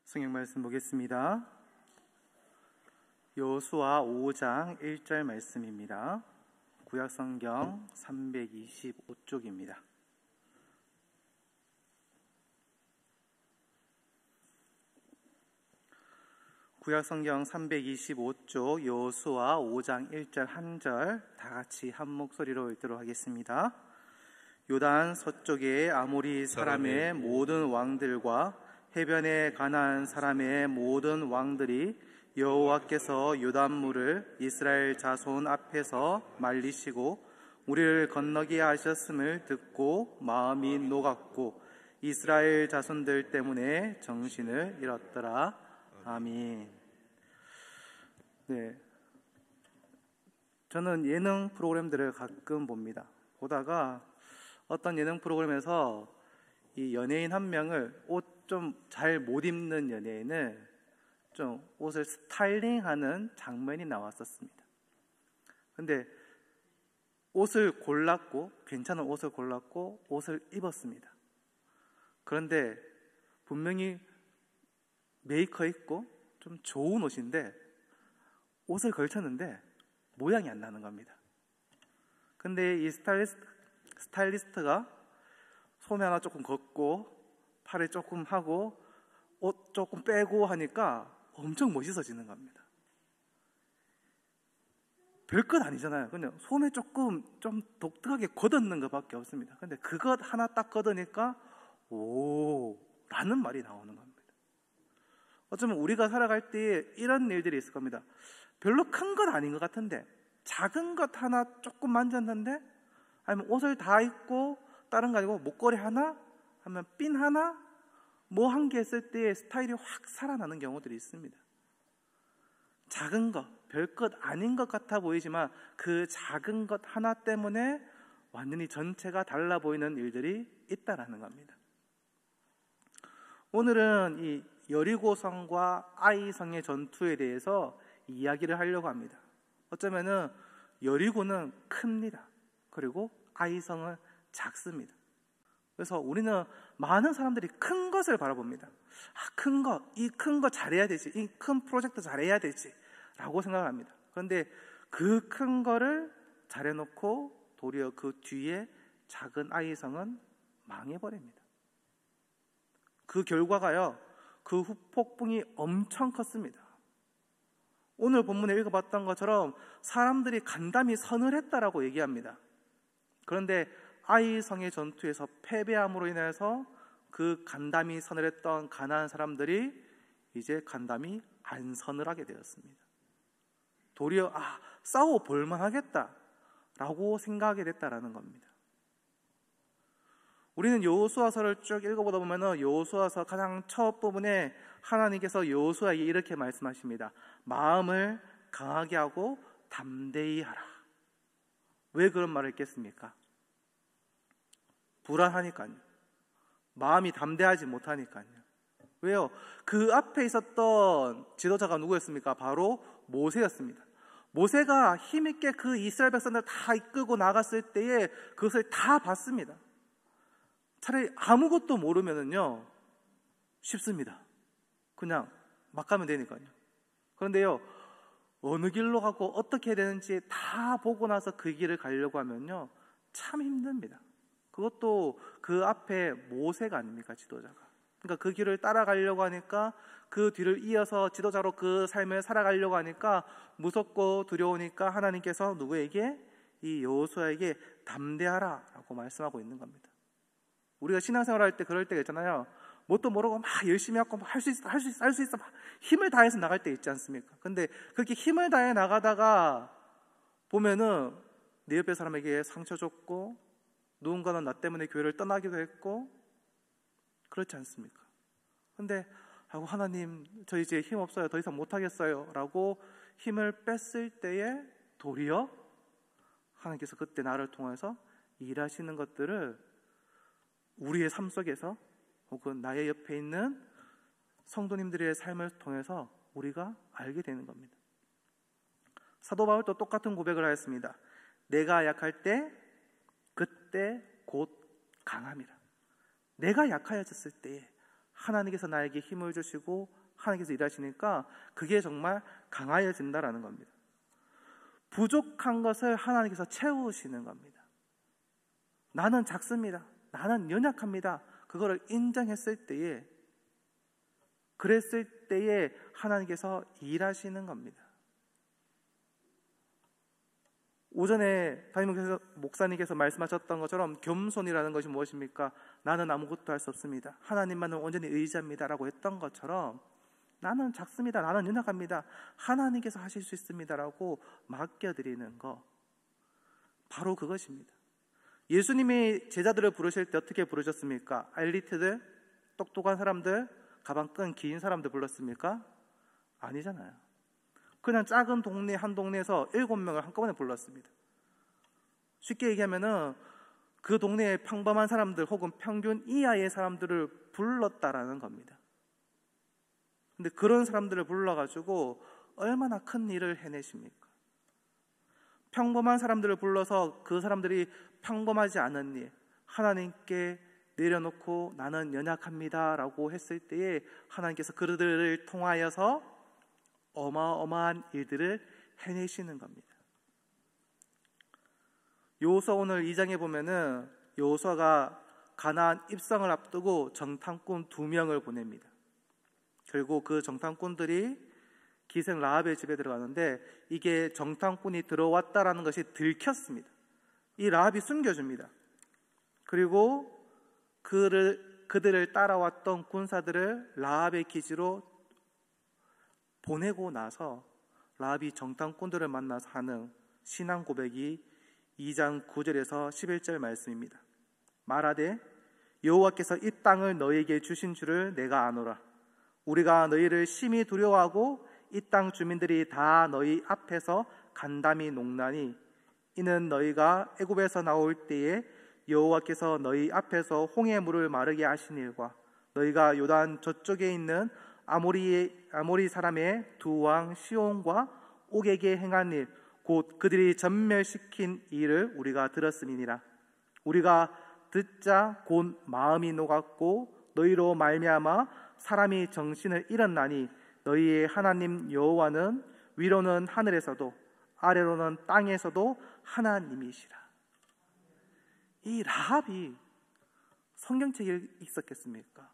성경 말씀 보겠습니다. 여호수아 5장 1절 말씀입니다. 구약성경 325쪽입니다. 구약성경 325쪽 여호수아 5장 1절 한절 다 같이 한 목소리로 읽도록 하겠습니다. 요단 서쪽의 아모리 사람의 모든 왕들과 해변에 가나안 사람의 모든 왕들이 여호와께서 요단물을 이스라엘 자손 앞에서 말리시고 우리를 건너게 하셨음을 듣고 마음이 녹았고 이스라엘 자손들 때문에 정신을 잃었더라. 아멘. 네, 저는 예능 프로그램들을 가끔 봅니다. 보다가 어떤 예능 프로그램에서 이 연예인 한 명을 옷 좀 잘 못 입는 연예인을 좀 옷을 스타일링하는 장면이 나왔었습니다. 근데 옷을 골랐고 괜찮은 옷을 골랐고 옷을 입었습니다. 그런데 분명히 메이커 있고 좀 좋은 옷인데 옷을 걸쳤는데 모양이 안 나는 겁니다. 근데 이 스타일리스트가 소매 하나 조금 걷고 팔을 조금 하고 옷 조금 빼고 하니까 엄청 멋있어지는 겁니다. 별것 아니잖아요. 그냥 소매 조금 좀 독특하게 걷어는 것밖에 없습니다. 근데 그것 하나 딱 걷으니까 오 라는 말이 나오는 겁니다. 어쩌면 우리가 살아갈 때 이런 일들이 있을 겁니다. 별로 큰 건 아닌 것 같은데 작은 것 하나 조금 만졌는데 아니면 옷을 다 입고 다른 거 아니고 목걸이 하나 하면 핀 하나 뭐 한 개 했을 때 스타일이 확 살아나는 경우들이 있습니다. 작은 것, 별것 아닌 것 같아 보이지만 그 작은 것 하나 때문에 완전히 전체가 달라 보이는 일들이 있다라는 겁니다. 오늘은 이 여리고성과 아이성의 전투에 대해서 이야기를 하려고 합니다. 어쩌면은 여리고는 큽니다. 그리고 아이성은 작습니다. 그래서 우리는 많은 사람들이 큰 것을 바라봅니다. 큰 거, 이 큰 거 잘해야 되지, 이 큰 프로젝트 잘해야 되지 라고 생각합니다. 그런데 그 큰 거를 잘해놓고 도리어 그 뒤에 작은 아이성은 망해버립니다. 그 결과가요, 그 후폭풍이 엄청 컸습니다. 오늘 본문에 읽어봤던 것처럼 사람들이 간담이 서늘했다라고 얘기합니다. 그런데 아이성의 전투에서 패배함으로 인해서 그 간담이 서늘했던 가나안 사람들이 이제 간담이 안 서늘하게 되었습니다. 도리어 싸워 볼만하겠다라고 생각하게 됐다라는 겁니다. 우리는 여호수아서를 쭉 읽어보다 보면 여호수아서 가장 첫 부분에 하나님께서 여호수아에게 이렇게 말씀하십니다. 마음을 강하게 하고 담대히 하라. 왜 그런 말을 했겠습니까? 불안하니까요. 마음이 담대하지 못하니까요. 왜요? 그 앞에 있었던 지도자가 누구였습니까? 바로 모세였습니다. 모세가 힘있게 그 이스라엘 백성들 다 이끌고 나갔을 때에 그것을 다 봤습니다. 차라리 아무것도 모르면은요 쉽습니다. 그냥 막 가면 되니까요. 그런데요, 어느 길로 가고 어떻게 해야 되는지 다 보고 나서 그 길을 가려고 하면요 참 힘듭니다. 그것도 그 앞에 모세가 아닙니까? 지도자가. 그러니까 그 길을 따라가려고 하니까 그 뒤를 이어서 지도자로 그 삶을 살아가려고 하니까 무섭고 두려우니까 하나님께서 누구에게? 이 여호수아에게 담대하라 라고 말씀하고 있는 겁니다. 우리가 신앙생활 할 때 그럴 때가 있잖아요. 뭣도 모르고 막 열심히 하고 할 수 있어 막 힘을 다해서 나갈 때 있지 않습니까? 근데 그렇게 힘을 다해 나가다가 보면은 내 옆에 사람에게 상처 줬고 누군가는 나 때문에 교회를 떠나기도 했고 그렇지 않습니까? 근데 하나님 저 이제 힘 없어요, 더 이상 못하겠어요 라고 힘을 뺐을 때에 도리어 하나님께서 그때 나를 통해서 일하시는 것들을 우리의 삶 속에서 혹은 나의 옆에 있는 성도님들의 삶을 통해서 우리가 알게 되는 겁니다. 사도 바울도 똑같은 고백을 하였습니다. 내가 약할 때 그때 곧 강함이라. 내가 약하여졌을 때에 하나님께서 나에게 힘을 주시고 하나님께서 일하시니까 그게 정말 강하여진다라는 겁니다. 부족한 것을 하나님께서 채우시는 겁니다. 나는 작습니다. 나는 연약합니다. 그거를 인정했을 때에, 그랬을 때에 하나님께서 일하시는 겁니다. 오전에 담임 목사님께서 말씀하셨던 것처럼 겸손이라는 것이 무엇입니까? 나는 아무것도 할 수 없습니다. 하나님만을 온전히 의지합니다 라고 했던 것처럼 나는 작습니다. 나는 연약합니다. 하나님께서 하실 수 있습니다 라고 맡겨드리는 거, 바로 그것입니다. 예수님이 제자들을 부르실 때 어떻게 부르셨습니까? 엘리트들, 똑똑한 사람들, 가방 끈 긴 사람들 불렀습니까? 아니잖아요. 그냥 작은 동네 한 동네에서 7명을 한꺼번에 불렀습니다. 쉽게 얘기하면은 그 동네의 평범한 사람들 혹은 평균 이하의 사람들을 불렀다라는 겁니다. 근데 그런 사람들을 불러가지고 얼마나 큰 일을 해내십니까? 평범한 사람들을 불러서 그 사람들이 평범하지 않은 일, 하나님께 내려놓고 나는 연약합니다 라고 했을 때에 하나님께서 그들을 통하여서 어마어마한 일들을 해내시는 겁니다. 여호수아 오늘 2장에 보면은 여호수아가 가나안 입성을 앞두고 정탐꾼 2명을 보냅니다. 결국 그 정탐꾼들이 기생 라합의 집에 들어가는데 이게 정탐꾼이 들어왔다라는 것이 들켰습니다. 이 라합이 숨겨줍니다. 그리고 그들을 따라왔던 군사들을 라합의 기지로 보내고 나서 라합이 정탐꾼들을 만나서 하는 신앙 고백이 2장 9절에서 11절 말씀입니다. 말하되 여호와께서 이 땅을 너희에게 주신 줄을 내가 아노라. 우리가 너희를 심히 두려워하고 이 땅 주민들이 다 너희 앞에서 간담이 녹나니 이는 너희가 애굽에서 나올 때에 여호와께서 너희 앞에서 홍해 물을 마르게 하신 일과 너희가 요단 저쪽에 있는 아모리 사람의 두 왕 시온과 옥에게 행한 일, 곧 그들이 전멸시킨 일을 우리가 들었음이니라. 우리가 듣자 곧 마음이 녹았고 너희로 말미암아 사람이 정신을 잃었나니 너희의 하나님 여호와는 위로는 하늘에서도 아래로는 땅에서도 하나님이시라. 이 라합이 성경책에 있었겠습니까?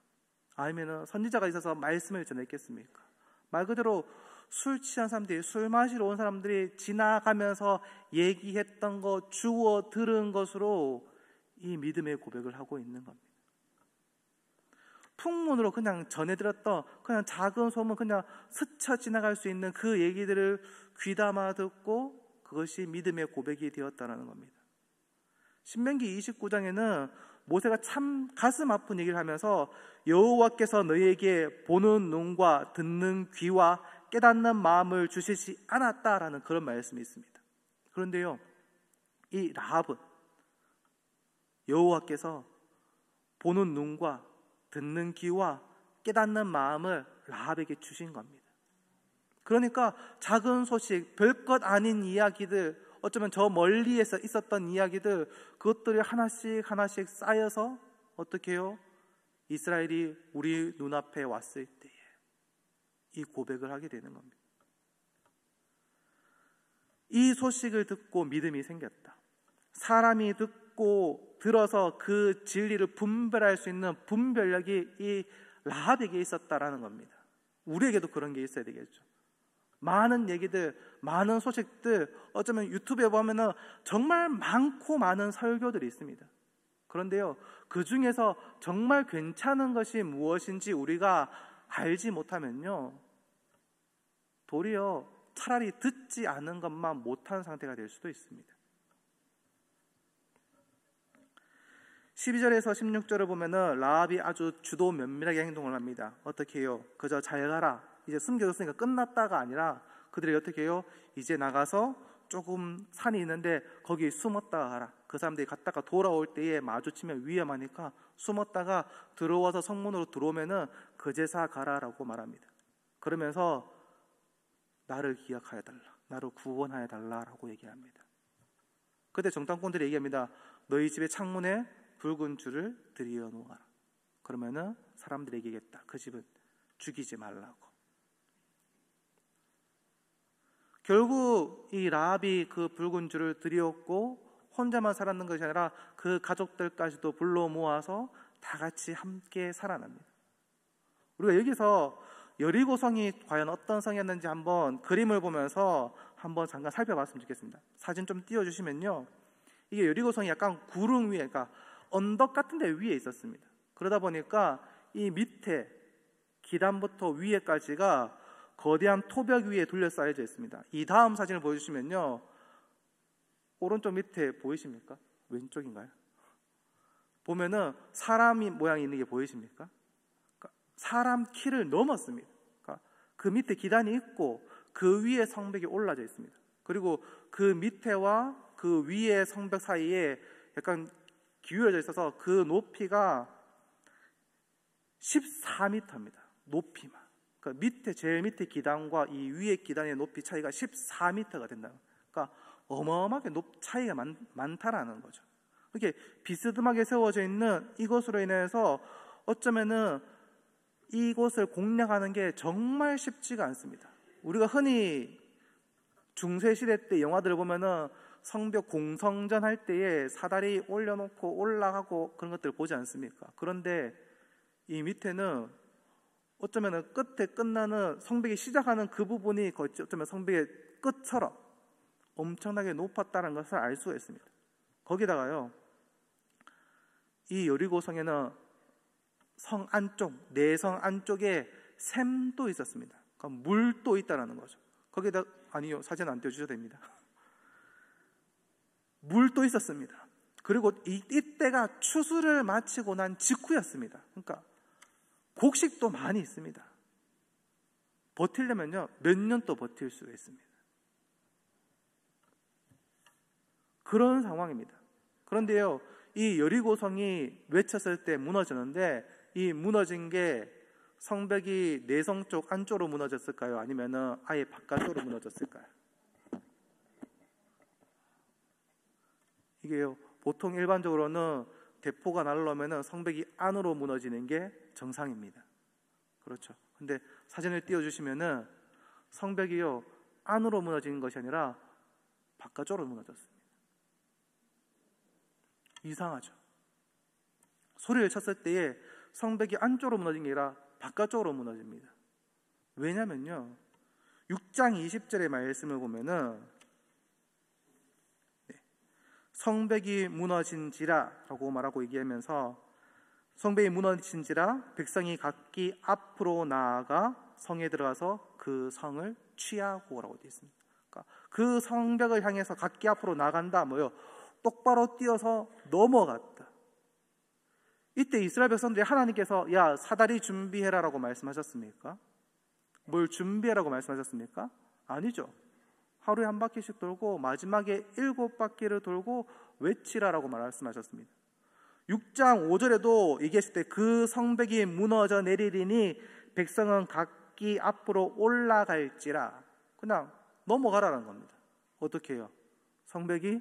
아니면 선지자가 있어서 말씀을 전했겠습니까? 말 그대로 술 취한 사람들이, 술 마시러 온 사람들이 지나가면서 얘기했던 것, 주워 들은 것으로 이 믿음의 고백을 하고 있는 겁니다. 풍문으로 그냥 전해들었던 그냥 작은 소문, 그냥 스쳐 지나갈 수 있는 그 얘기들을 귀담아 듣고 그것이 믿음의 고백이 되었다는 겁니다. 신명기 29장에는 모세가 참 가슴 아픈 얘기를 하면서 여호와께서 너희에게 보는 눈과 듣는 귀와 깨닫는 마음을 주시지 않았다라는 그런 말씀이 있습니다. 그런데요, 이 라합은 여호와께서 보는 눈과 듣는 귀와 깨닫는 마음을 라합에게 주신 겁니다. 그러니까 작은 소식, 별것 아닌 이야기들, 어쩌면 저 멀리에서 있었던 이야기들, 그것들이 하나씩 하나씩 쌓여서 어떻게 해요? 이스라엘이 우리 눈앞에 왔을 때에 이 고백을 하게 되는 겁니다. 이 소식을 듣고 믿음이 생겼다. 사람이 듣고 들어서 그 진리를 분별할 수 있는 분별력이 이 라합에게 있었다라는 겁니다. 우리에게도 그런 게 있어야 되겠죠. 많은 얘기들, 많은 소식들, 어쩌면 유튜브에 보면은 정말 많고 많은 설교들이 있습니다. 그런데요, 그 중에서 정말 괜찮은 것이 무엇인지 우리가 알지 못하면요, 도리어 차라리 듣지 않은 것만 못한 상태가 될 수도 있습니다. 12절에서 16절을 보면은 라합이 아주 주도 면밀하게 행동을 합니다. 어떻게 해요? 그저 잘 가라, 이제 숨겨졌으니까 끝났다가 아니라 그들이 어떻게 해요? 이제 나가서 조금 산이 있는데 거기 숨었다가 가라. 그 사람들이 갔다가 돌아올 때에 마주치면 위험하니까 숨었다가 들어와서 성문으로 들어오면은 그제사 가라라고 말합니다. 그러면서 나를 기억하여 달라, 나를 구원하여 달라라고 얘기합니다. 그때 정탐꾼들이 얘기합니다. 너희 집의 창문에 붉은 줄을 들여 놓아라. 그러면은 사람들이 얘기겠다. 그 집은 죽이지 말라고. 결국 이 라합이 그 붉은 줄을 들이었고 혼자만 살았는 것이 아니라 그 가족들까지도 불러 모아서 다 같이 함께 살아납니다. 우리가 여기서 여리고성이 과연 어떤 성이었는지 한번 그림을 보면서 한번 잠깐 살펴봤으면 좋겠습니다. 사진 좀 띄워주시면요, 이게 여리고성이 약간 구릉 위에, 그러니까 언덕 같은 데 위에 있었습니다. 그러다 보니까 이 밑에 기단부터 위에까지가 거대한 토벽 위에 둘러싸여져 있습니다. 이 다음 사진을 보여주시면요, 오른쪽 밑에 보이십니까? 왼쪽인가요? 보면은 사람이 모양이 있는 게 보이십니까? 그러니까 사람 키를 넘었습니다. 그러니까 그 밑에 기단이 있고 그 위에 성벽이 올라져 있습니다. 그리고 그 밑에와 그 위에 성벽 사이에 약간 기울어져 있어서 그 높이가 14m입니다. 높이만. 그러니까 밑에, 제일 밑에 기단과 이 위에 기단의 높이 차이가 14m가 된다. 그러니까 어마어마하게 차이가 많다라는 거죠. 이렇게 비스듬하게 세워져 있는 이것으로 인해서 어쩌면은 이곳을 공략하는 게 정말 쉽지가 않습니다. 우리가 흔히 중세시대 때 영화들을 보면은 성벽 공성전 할 때에 사다리 올려놓고 올라가고 그런 것들을 보지 않습니까? 그런데 이 밑에는 어쩌면 끝에 끝나는 성벽이 시작하는 그 부분이 어쩌면 성벽의 끝처럼 엄청나게 높았다는 것을 알 수가 있습니다. 거기다가요, 이 여리고성에는 성 안쪽, 내성 안쪽에 샘도 있었습니다. 그러니까 물도 있다는 거죠. 거기다, 아니요, 사진 안 띄워주셔도 됩니다. 물도 있었습니다. 그리고 이때가 추수를 마치고 난 직후였습니다. 그러니까 곡식도 많이 있습니다. 버틸려면요, 몇 년 또 버틸 수가 있습니다. 그런 상황입니다. 그런데요, 이 여리고성이 외쳤을 때 무너졌는데, 이 무너진 게 성벽이 내성 쪽 안쪽으로 무너졌을까요? 아니면은 아예 바깥쪽으로 무너졌을까요? 이게요, 보통 일반적으로는 대포가 날아오면은 성벽이 안으로 무너지는 게 정상입니다. 그렇죠. 근데 사진을 띄워주시면은 성벽이요, 안으로 무너지는 것이 아니라 바깥쪽으로 무너졌습니다. 이상하죠. 소리를 쳤을 때에 성벽이 안쪽으로 무너진 게 아니라 바깥쪽으로 무너집니다. 왜냐면요, 6장 20절의 말씀을 보면은 성벽이 무너진지라 라고 말하고 얘기하면서, 성벽이 무너진지라 백성이 각기 앞으로 나아가 성에 들어가서 그 성을 취하고 라고 되어 있습니다. 그러니까 그 성벽을 향해서 각기 앞으로 나간다, 뭐요, 똑바로 뛰어서 넘어갔다. 이때 이스라엘 백성들이 하나님께서 야, 사다리 준비해라 라고 말씀하셨습니까? 뭘 준비해라고 말씀하셨습니까? 아니죠. 하루에 한 바퀴씩 돌고 마지막에 7바퀴를 돌고 외치라라고 말씀하셨습니다. 6장 5절에도 얘기했을 때 그 성벽이 무너져 내리리니 백성은 각기 앞으로 올라갈지라, 그냥 넘어가라는 겁니다. 어떻게 해요? 성벽이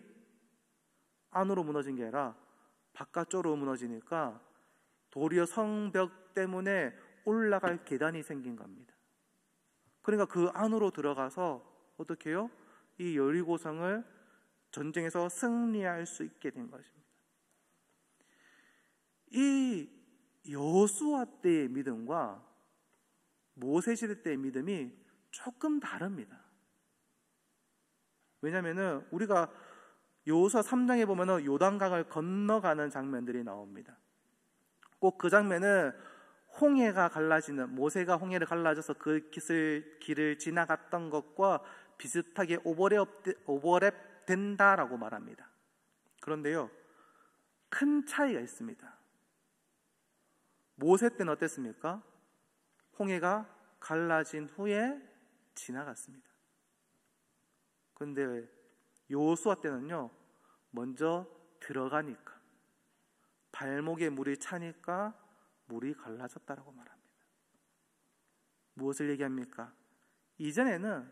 안으로 무너진 게 아니라 바깥쪽으로 무너지니까 도리어 성벽 때문에 올라갈 계단이 생긴 겁니다. 그러니까 그 안으로 들어가서 어떻게 해요? 이 여리고성을 전쟁에서 승리할 수 있게 된 것입니다. 이 여호수아 때의 믿음과 모세시대 때의 믿음이 조금 다릅니다. 왜냐하면 우리가 여호수아 3장에 보면 요단강을 건너가는 장면들이 나옵니다. 꼭 그 장면은 홍해가 갈라지는, 모세가 홍해를 갈라져서 그 길을 지나갔던 것과 비슷하게 오버랩 된다라고 말합니다. 그런데요, 큰 차이가 있습니다. 모세 때는 어땠습니까? 홍해가 갈라진 후에 지나갔습니다. 그런데 여호수아 때는요, 먼저 들어가니까, 발목에 물이 차니까 물이 갈라졌다라고 말합니다. 무엇을 얘기합니까? 이전에는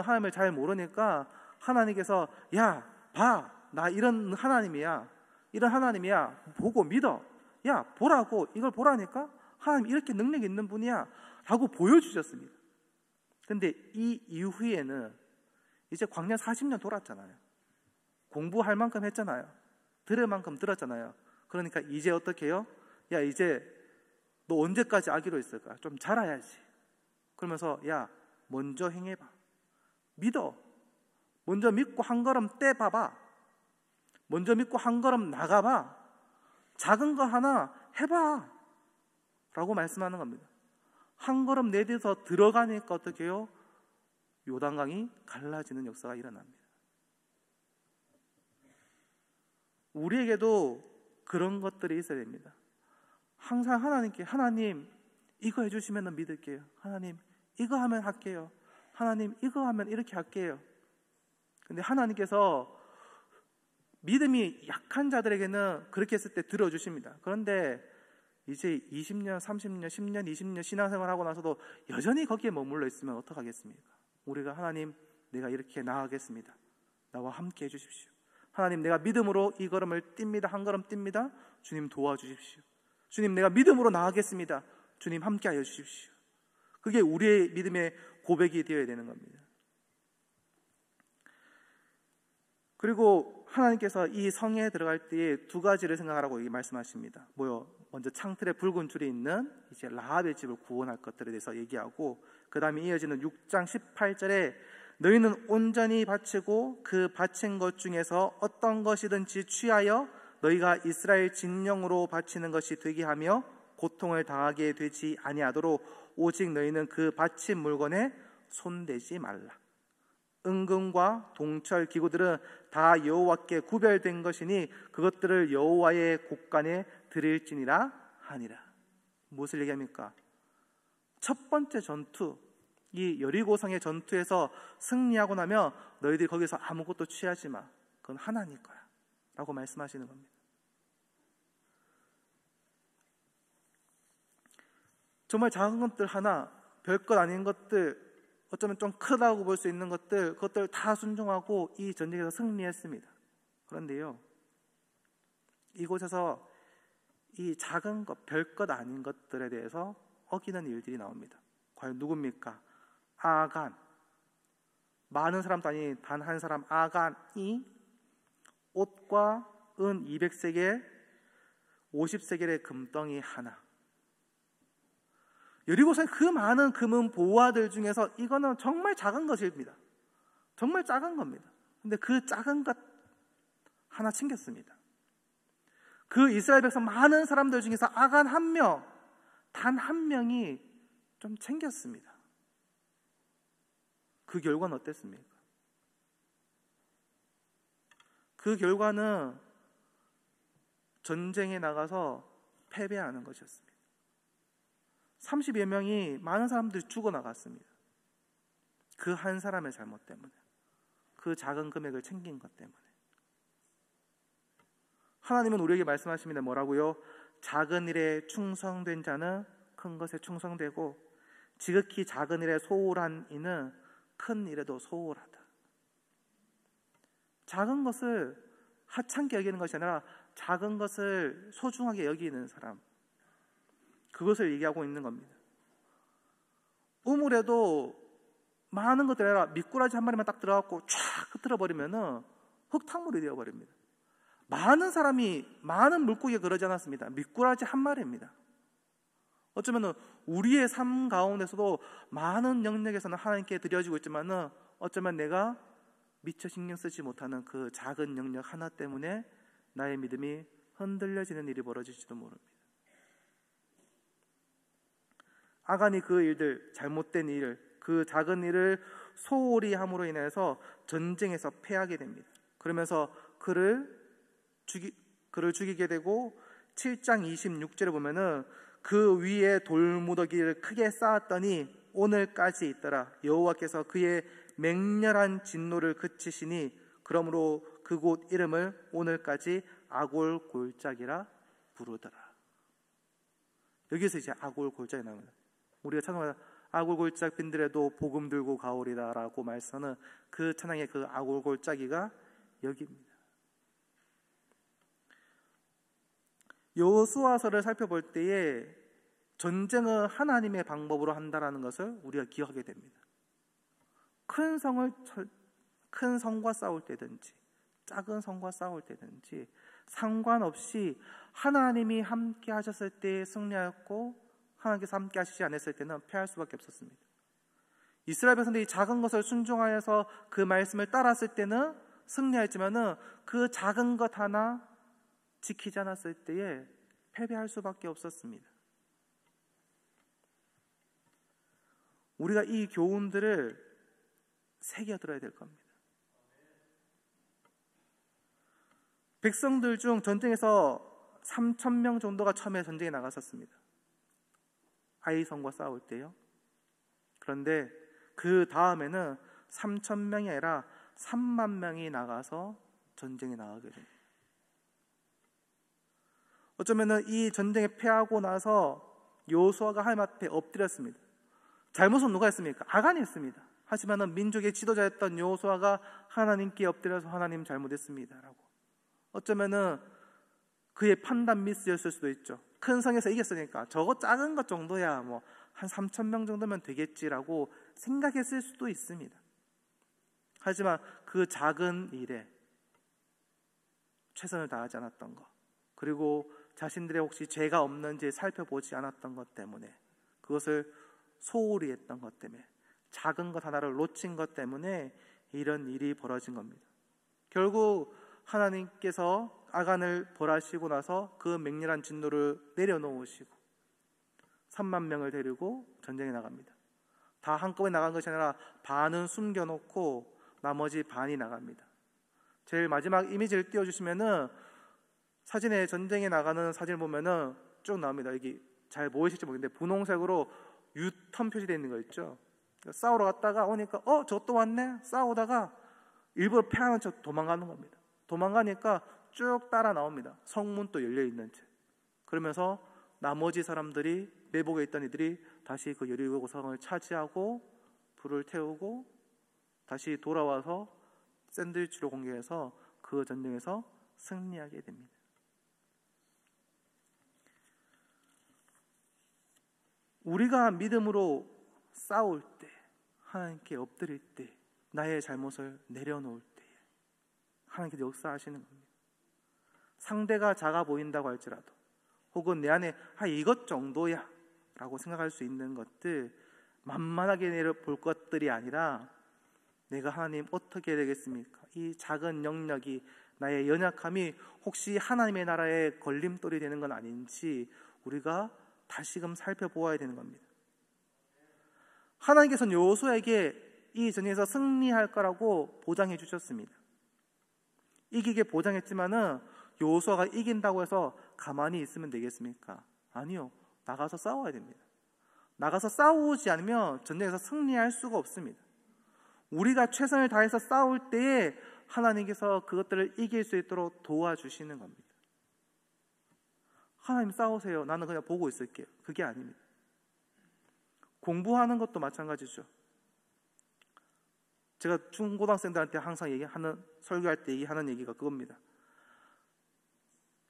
하나님을 잘 모르니까 하나님께서 야, 봐, 나 이런 하나님이야 보고 믿어, 야 보라고, 이걸 보라니까 하나님 이렇게 능력 있는 분이야 라고 보여주셨습니다. 근데 이 이후에는 이제 광야 40년 돌았잖아요. 공부할 만큼 했잖아요. 들을 만큼 들었잖아요. 그러니까 이제 어떻게 해요? 야 이제 너 언제까지 아기로 있을 거야? 좀 자라야지. 그러면서 야 먼저 행해봐. 믿어. 먼저 믿고 한 걸음 떼봐봐. 먼저 믿고 한 걸음 나가봐. 작은 거 하나 해봐 라고 말씀하는 겁니다. 한 걸음 내딛어서 들어가니까 어떻게 해요? 요단강이 갈라지는 역사가 일어납니다. 우리에게도 그런 것들이 있어야 됩니다. 항상 하나님께 하나님 이거 해주시면 믿을게요. 하나님 이거 하면 할게요. 하나님 이거 하면 이렇게 할게요. 근데 하나님께서 믿음이 약한 자들에게는 그렇게 했을 때 들어주십니다. 그런데 이제 20년, 30년, 10년, 20년 신앙생활 하고 나서도 여전히 거기에 머물러 있으면 어떡하겠습니까? 우리가 하나님 내가 이렇게 나아가겠습니다. 나와 함께 해주십시오. 하나님 내가 믿음으로 이 걸음을 띱니다. 한 걸음 띱니다. 주님 도와주십시오. 주님 내가 믿음으로 나아가겠습니다. 주님 함께 하여 주십시오. 그게 우리의 믿음의 고백이 되어야 되는 겁니다. 그리고 하나님께서 이 성에 들어갈 때에 두 가지를 생각하라고 말씀하십니다. 뭐요? 먼저 창틀에 붉은 줄이 있는 이제 라합의 집을 구원할 것들에 대해서 얘기하고, 그 다음에 이어지는 6장 18절에 너희는 온전히 바치고 그 바친 것 중에서 어떤 것이든지 취하여 너희가 이스라엘 진영으로 바치는 것이 되게 하며 고통을 당하게 되지 아니하도록 오직 너희는 그 바친 물건에 손대지 말라. 은금과 동철 기구들은 다 여호와께 구별된 것이니 그것들을 여호와의 곳간에 드릴지니라 하니라. 무엇을 얘기합니까? 첫 번째 전투, 이 여리고성의 전투에서 승리하고 나면 너희들이 거기서 아무것도 취하지 마. 그건 하나님 거야 라고 말씀하시는 겁니다. 정말 작은 것들 하나, 별것 아닌 것들, 어쩌면 좀 크다고 볼 수 있는 것들, 그것들 다 순종하고 이 전쟁에서 승리했습니다. 그런데요, 이곳에서 이 작은 것, 별것 아닌 것들에 대해서 어기는 일들이 나옵니다. 과연 누굽니까? 아간. 많은 사람도 아닌 단 한 사람 아간이 옷과 은 200세겔, 50세겔의 금덩이 하나. 여리고성의 그 많은 금은 보화들 중에서 이거는 정말 작은 것입니다. 정말 작은 겁니다. 근데 그 작은 것 하나 챙겼습니다. 그 이스라엘 백성 많은 사람들 중에서 아간 한 명, 단 한 명이 좀 챙겼습니다. 그 결과는 어땠습니까? 그 결과는 전쟁에 나가서 패배하는 것이었습니다. 30여 명이 많은 사람들이 죽어나갔습니다. 그 한 사람의 잘못 때문에, 그 작은 금액을 챙긴 것 때문에. 하나님은 우리에게 말씀하십니다. 뭐라고요? 작은 일에 충성된 자는 큰 것에 충성되고 지극히 작은 일에 소홀한 이는 큰 일에도 소홀하다. 작은 것을 하찮게 여기는 것이 아니라 작은 것을 소중하게 여기는 사람, 그것을 얘기하고 있는 겁니다. 우물에도 많은 것들이 아니라 미꾸라지 한 마리만 딱 들어가고 쫙 흩어버리면 흙탕물이 되어버립니다. 많은 사람이 많은 물고기가 그러지 않았습니다. 미꾸라지 한 마리입니다. 어쩌면 우리의 삶 가운데서도 많은 영역에서는 하나님께 드려지고 있지만 어쩌면 내가 미처 신경 쓰지 못하는 그 작은 영역 하나 때문에 나의 믿음이 흔들려지는 일이 벌어질지도 모릅니다. 아간이 그 일들, 잘못된 일, 그 작은 일을 소홀히 함으로 인해서 전쟁에서 패하게 됩니다. 그러면서 그를 죽이게 되고 7장 26절에 보면은 그 위에 돌무더기를 크게 쌓았더니 오늘까지 있더라. 여호와께서 그의 맹렬한 진노를 그치시니 그러므로 그곳 이름을 오늘까지 아골 골짜기라 부르더라. 여기서 이제 아골 골짜기 나옵니다. 우리가 찬송하는 아골 골짜기 빈들에도 복음 들고 가오리다 라고 말씀하는 그 찬양의 그 아골 골짜기가 여기입니다. 여호수아서를 살펴볼 때에 전쟁은 하나님의 방법으로 한다라는 것을 우리가 기억하게 됩니다. 큰 성과 싸울 때든지 작은 성과 싸울 때든지 상관없이 하나님이 함께 하셨을 때 승리하였고, 하나님께서 함께 하시지 않았을 때는 패할 수밖에 없었습니다. 이스라엘 백성들이 작은 것을 순종하여서 그 말씀을 따랐을 때는 승리했지만은 그 작은 것 하나 지키지 않았을 때에 패배할 수밖에 없었습니다. 우리가 이 교훈들을 새겨들어야 될 겁니다. 백성들 중 전쟁에서 3,000명 정도가 처음에 전쟁에 나갔었습니다. 아이성과 싸울 때요. 그런데 그 다음에는 3,000명이 아니라 3만 명이 나가서 전쟁에 나가게 됩니다. 어쩌면은 이 전쟁에 패하고 나서 여호수아가 하나님 앞에 엎드렸습니다. 잘못은 누가 했습니까? 아간이 했습니다. 하지만은 민족의 지도자였던 여호수아가 하나님께 엎드려서 하나님 잘못했습니다 라고. 어쩌면은 그의 판단 미스였을 수도 있죠. 큰 성에서 이겼으니까 저거 작은 것 정도야 뭐 한 3,000명 정도면 되겠지라고 생각했을 수도 있습니다. 하지만 그 작은 일에 최선을 다하지 않았던 것, 그리고 자신들의 혹시 죄가 없는지 살펴보지 않았던 것 때문에, 그것을 소홀히 했던 것 때문에, 작은 것 하나를 놓친 것 때문에 이런 일이 벌어진 겁니다. 결국 하나님께서 아간을 벌하시고 나서 그 맹렬한 진노를 내려놓으시고 3만 명을 데리고 전쟁에 나갑니다. 다 한꺼번에 나간 것이 아니라 반은 숨겨놓고 나머지 반이 나갑니다. 제일 마지막 이미지를 띄워주시면은 사진에 전쟁에 나가는 사진을 보면은 쭉 나옵니다. 여기 잘 보이실지 모르겠는데 분홍색으로 유턴 표시되어 있는 거 있죠. 싸우러 갔다가 오니까 저것도 왔네? 싸우다가 일부러 패하는 척 도망가는 겁니다. 도망가니까 쭉 따라 나옵니다. 성문도 열려있는 채. 그러면서 나머지 사람들이, 내복에 있던 이들이 다시 그 여리고 성을 차지하고 불을 태우고 다시 돌아와서 샌드위치로 공격해서 그 전쟁에서 승리하게 됩니다. 우리가 믿음으로 싸울 때, 하나님께 엎드릴 때, 나의 잘못을 내려놓을 때 하나님께서 역사하시는 겁니다. 상대가 작아 보인다고 할지라도, 혹은 내 안에 이것 정도야 라고 생각할 수 있는 것들, 만만하게 내려볼 것들이 아니라 내가 하나님 어떻게 해야 되겠습니까? 이 작은 영역이, 나의 연약함이 혹시 하나님의 나라에 걸림돌이 되는 건 아닌지 우리가 다시금 살펴보아야 되는 겁니다. 하나님께서는 여호수아에게 이 전쟁에서 승리할 거라고 보장해 주셨습니다. 이기게 보장했지만은 여호수아가 이긴다고 해서 가만히 있으면 되겠습니까? 아니요. 나가서 싸워야 됩니다. 나가서 싸우지 않으면 전쟁에서 승리할 수가 없습니다. 우리가 최선을 다해서 싸울 때에 하나님께서 그것들을 이길 수 있도록 도와주시는 겁니다. 하나님 싸우세요. 나는 그냥 보고 있을게요. 그게 아닙니다. 공부하는 것도 마찬가지죠. 제가 중고등학생들한테 항상 설교할 때 얘기하는 얘기가 그겁니다.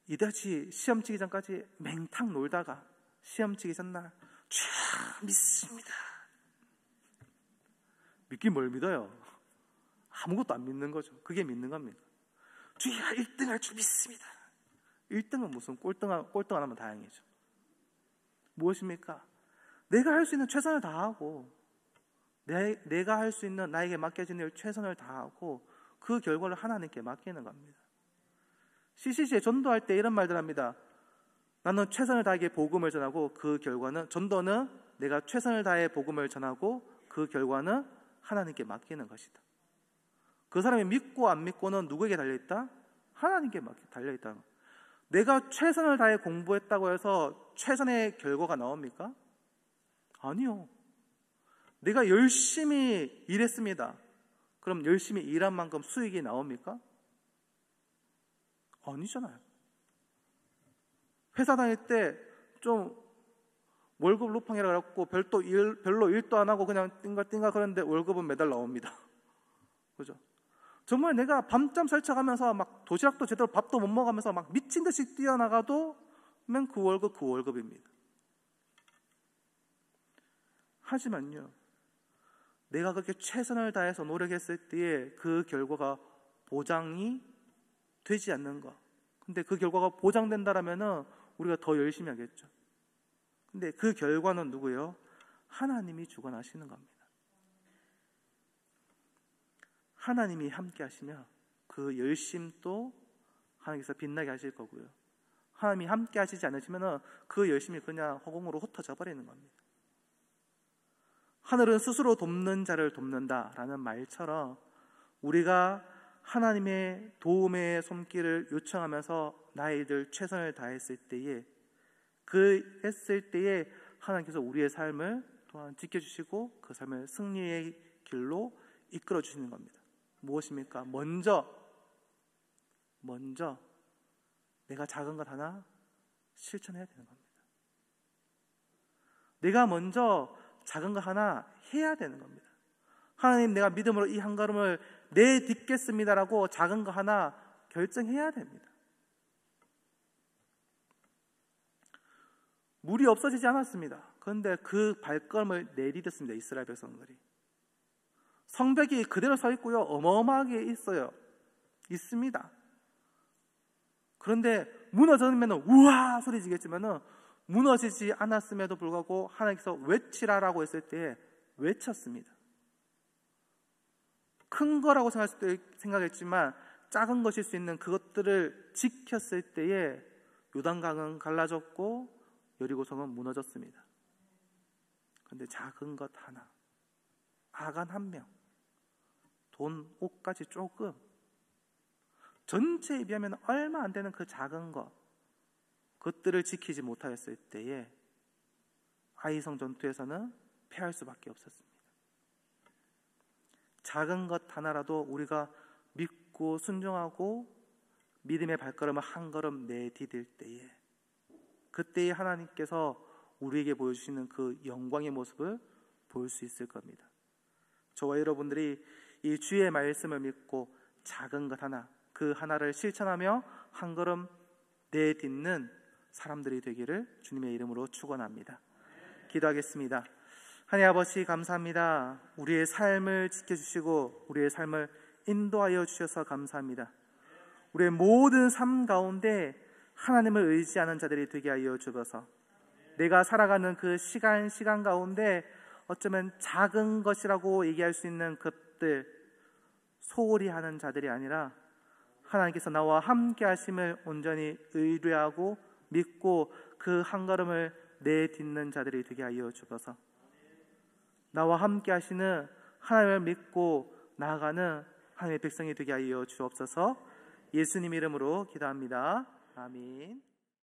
이다시 시험 치기 전까지 맹탕 놀다가 시험 치기 전날 쫙 믿습니다. 믿긴 뭘 믿어요? 아무것도 안 믿는 거죠. 그게 믿는 겁니다. 주야 1등 할 줄 믿습니다. 1등은 무슨 꼴등 안 하면 다행이죠. 무엇입니까? 내가 할 수 있는 최선을 다하고, 내가 할 수 있는 나에게 맡겨진 일 최선을 다하고 그 결과를 하나님께 맡기는 겁니다. CCC에 전도할 때 이런 말들 합니다. 나는 최선을 다하게 복음을 전하고 그 결과는, 전도는 내가 최선을 다해 복음을 전하고 그 결과는 하나님께 맡기는 것이다. 그 사람이 믿고 안 믿고는 누구에게 달려있다? 하나님께 달려있다. 내가 최선을 다해 공부했다고 해서 최선의 결과가 나옵니까? 아니요. 내가 열심히 일했습니다. 그럼 열심히 일한 만큼 수익이 나옵니까? 아니잖아요. 회사 다닐 때 좀 월급 루팡이라 그래갖고 별로 일도 안 하고 그냥 띵가띵가 그러는데 월급은 매달 나옵니다. 그죠? 정말 내가 밤잠 설쳐가면서 막 도시락도 제대로 밥도 못 먹으면서 막 미친 듯이 뛰어나가도 그러면 그 월급 그 월급입니다. 하지만요, 내가 그렇게 최선을 다해서 노력했을 때에 그 결과가 보장이 되지 않는 것. 근데 그 결과가 보장된다라면은 우리가 더 열심히 하겠죠. 근데 그 결과는 누구예요? 하나님이 주관하시는 겁니다. 하나님이 함께 하시면 그 열심도 하나님께서 빛나게 하실 거고요. 하나님이 함께 하시지 않으시면 그 열심이 그냥 허공으로 흩어져 버리는 겁니다. 하늘은 스스로 돕는 자를 돕는다라는 말처럼 우리가 하나님의 도움의 손길을 요청하면서 나의 일 최선을 다했을 때에 하나님께서 우리의 삶을 또한 지켜주시고 그 삶을 승리의 길로 이끌어 주시는 겁니다. 무엇입니까? 먼저 내가 작은 것 하나 실천해야 되는 겁니다. 내가 먼저 작은 거 하나 해야 되는 겁니다. 하나님, 내가 믿음으로 이 한 걸음을 내딛겠습니다라고 작은 거 하나 결정해야 됩니다. 물이 없어지지 않았습니다. 그런데 그 발걸음을 내딛었습니다. 이스라엘 백성들이. 성벽이 그대로 서 있고요, 어마어마하게 있습니다. 그런데 무너지면 우와 소리 지겠지만은 무너지지 않았음에도 불구하고 하나님께서 외치라라고 했을 때 외쳤습니다. 큰 거라고 생각했지만 작은 것일 수 있는 그것들을 지켰을 때에 요단강은 갈라졌고 여리고성은 무너졌습니다. 그런데 작은 것 하나, 아간 한 명, 돈, 옷까지 조금, 전체에 비하면 얼마 안 되는 그 작은 그것들을 지키지 못하였을 때에 아이성 전투에서는 패할 수밖에 없었습니다. 작은 것 하나라도 우리가 믿고 순종하고 믿음의 발걸음을 한 걸음 내디딜 때에 그때에 하나님께서 우리에게 보여주시는 그 영광의 모습을 볼 수 있을 겁니다. 저와 여러분들이 이 주의 말씀을 믿고 작은 것 하나, 그 하나를 실천하며 한 걸음 내딛는 사람들이 되기를 주님의 이름으로 축원합니다. 기도하겠습니다. 하나님 아버지, 감사합니다. 우리의 삶을 지켜주시고 우리의 삶을 인도하여 주셔서 감사합니다. 우리의 모든 삶 가운데 하나님을 의지하는 자들이 되게 하여 주셔서 내가 살아가는 그 시간 가운데 어쩌면 작은 것이라고 얘기할 수 있는 것들 소홀히 하는 자들이 아니라 하나님께서 나와 함께 하심을 온전히 의뢰하고 믿고 그 한 걸음을 내딛는 자들이 되게 하여 주셔서 나와 함께 하시는 하나님을 믿고 나아가는 하나님의 백성이 되게 하여 주옵소서. 예수님 이름으로 기도합니다. 아멘.